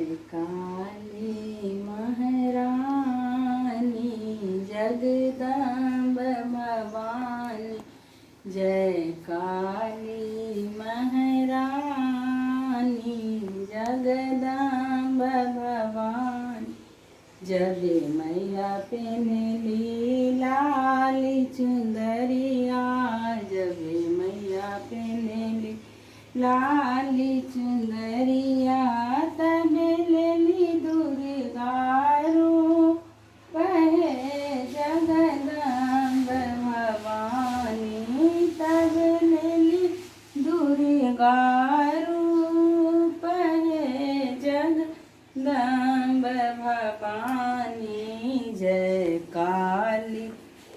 काली महारानी जगदम्ब भवानी, जय काली महारानी जगदम्ब भवानी। जब मैया पहनली लाली चुंदरिया, जब मैया पहनली लाली चुंदरिया, तब लेली दुर्गा रूप है जगदम्ब भवानी, तब लेली दुर्गा रूप है जगदम्ब भवानी। जय काली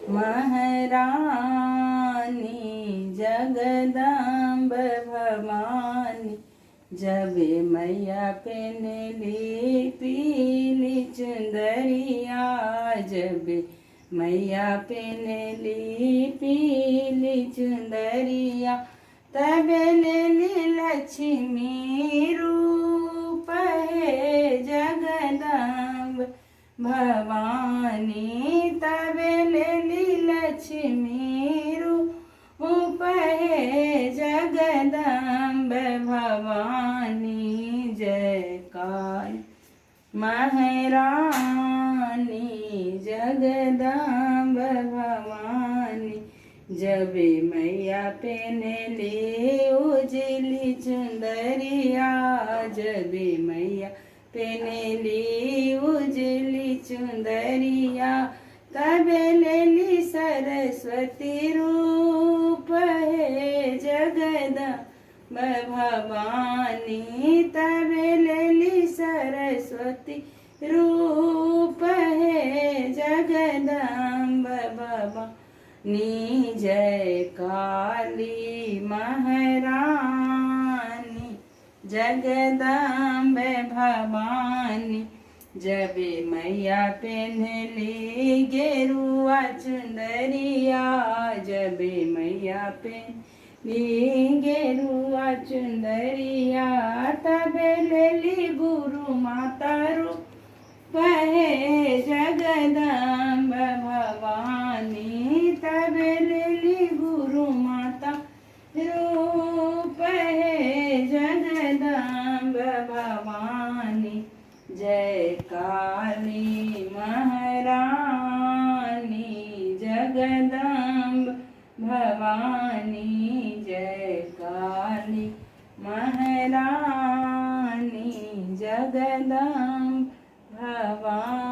महारानी जगदम्ब भवानी। जब मैया पहनली पीली चुंदरिया, जब मैया पहनली पीली चुंदरिया, तब लेली लक्ष्मी रूप है जगदम्ब भवानी, तब लेली लक्ष्मी रूप है जगदम्ब भवानी। जय काली महारानी जगदम्ब भवानी। जब मैया पहनली उजली चुंदरिया, जब मैया पहनली उजली चुंदरिया, तब लेली सरस्वती रूप है जगदम्ब भवानी, तब लेली सरस्वती रूप है जगदम्ब भवानी। जय काली महारानी जगदम्ब भवानी। जब मैया पहनली गेरुआ चुंदरिया, जब मैया पहनली गेरुआ चुंदरिया, तब लेली गुरु माता रूप है जगदम्ब भवानी, तब लेली गुरु माता रूप है जगदम्ब भवानी। जय काली महारानी जगदम्ब भवानी, जय काली महारानी जगदम्ब भवानी।